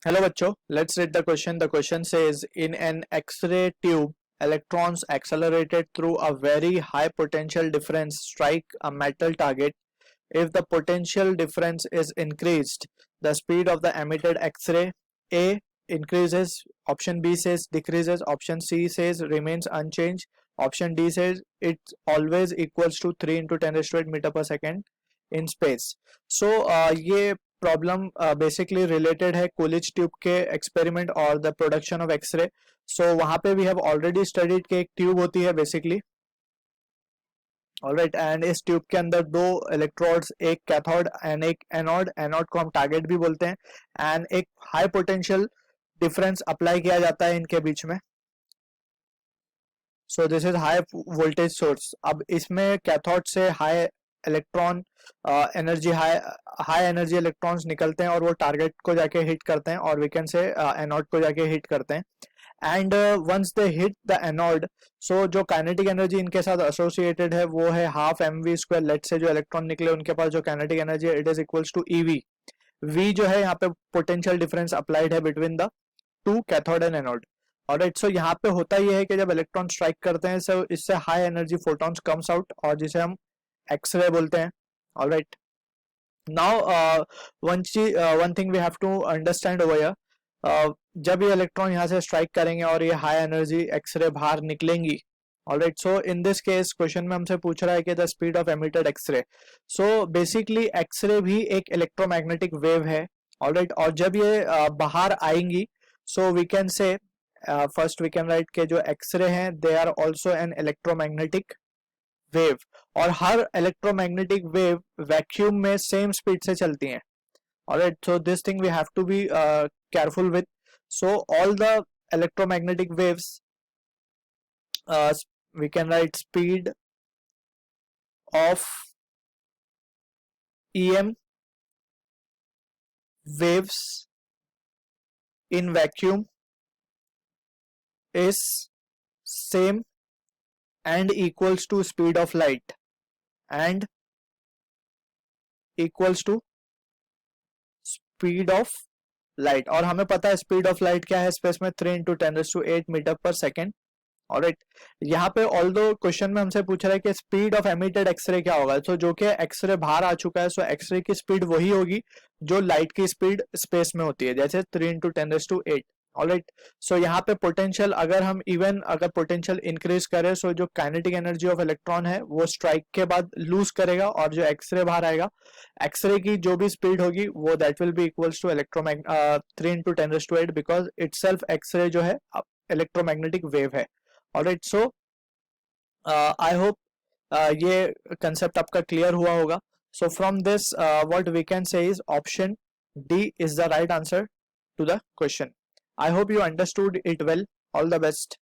Hello bachcho, let's read the question. The question says, in an X-ray tube, electrons accelerated through a very high potential difference strike a metal target. If the potential difference is increased, the speed of the emitted X-ray A increases, option B says decreases, option C says remains unchanged, option D says it always equals to 3 into 10 raised to 8 meter per second in space. So ये problem basically related है Coolidge tube के experiment और the production of x ray. सो वहां पे we have already studied कि एक tube होती है बेसिकली, ऑलराइट, एंड इस ट्यूब के अंदर दो इलेक्ट्रोड्स, एक कैथोड एंड एक एनोड. एनोड को हम टारगेट भी बोलते हैं. एंड एक हाई पोटेंशियल डिफरेंस अप्लाई किया जाता है इनके बीच में. So this is high voltage source. अब इसमें कैथोड से high electron energy high energy electrons निकलते हैं और वो टारगेट को जाके हिट करते हैं, और वी कैन से एनोड को जाके हिट करते हैं. And once they hit the anode, so जो काइनेटिक एनर्जी इनके साथ एसोसिएटेड है वो है हाफ mv². लेट से जो इलेक्ट्रॉन निकले उनके पास जो काइनेटिक एनर्जी है it is equals to ev. v जो है यहाँ पे पोटेंशियल डिफरेंस अप्लाइड है between the two cathode and anode. Alright, so यहाँ पे होता ये है कि जब इलेक्ट्रॉन स्ट्राइक करते हैं सो इससे high energy photons comes out, और जिसे हम एक्सरे बोलते हैं. Alright, now one thing we have to understand over here. जब ये इलेक्ट्रॉन यहाँ से स्ट्राइक करेंगे और ये हाई एनर्जी एक्सरे बाहर निकलेंगी. Alright, so in this case question में हमसे पूछ रहा है कि the speed of emitted X ray. So basically X ray भी एक इलेक्ट्रोमैग्नेटिक वेव है. ऑलराइट, और जब ये बाहर आएंगी so we can say first we can write के जो एक्सरे हैं they are also an electromagnetic wave, और हर इलेक्ट्रोमैग्नेटिक वेव वैक्यूम में सेम स्पीड से चलती हैं. Alright, so this thing we have to be careful with. So all the electromagnetic waves, we can write speed of EM waves in vacuum is same and equals to speed of light and equals to speed of light. और हमें पता है speed of light क्या है space में, 3 into 10 raised to 8 metre पर second. Alright, यहाँ पे ऑल्दो क्वेश्चन में हमसे पूछ रहा है कि स्पीड ऑफ एमिटेड एक्सरे क्या होगा. तो जो कि एक्सरे बाहर आ चुका है, सो एक्सरे की स्पीड वही होगी जो लाइट की स्पीड स्पेस में होती है, जैसे 3 into 10 raised to 8. Alright, so यहाँ पे पोटेंशियल अगर हम इवन अगर पोटेंशियल इंक्रीज करें सो जो काइनेटिक एनर्जी ऑफ इलेक्ट्रॉन है वो स्ट्राइक के बाद लूज करेगा, और जो एक्सरे बाहर आएगा एक्सरे की जो भी स्पीड होगी वो that will be equals to 3 into 10 raised to 8, because itself X ray जो है इलेक्ट्रोमैग्नेटिक वेव है. ऑलराइट, सो आई होप ये कंसेप्ट आपका क्लियर हुआ होगा. So from this what we can say is option D is the right answer to the question. I hope you understood it well. All the best.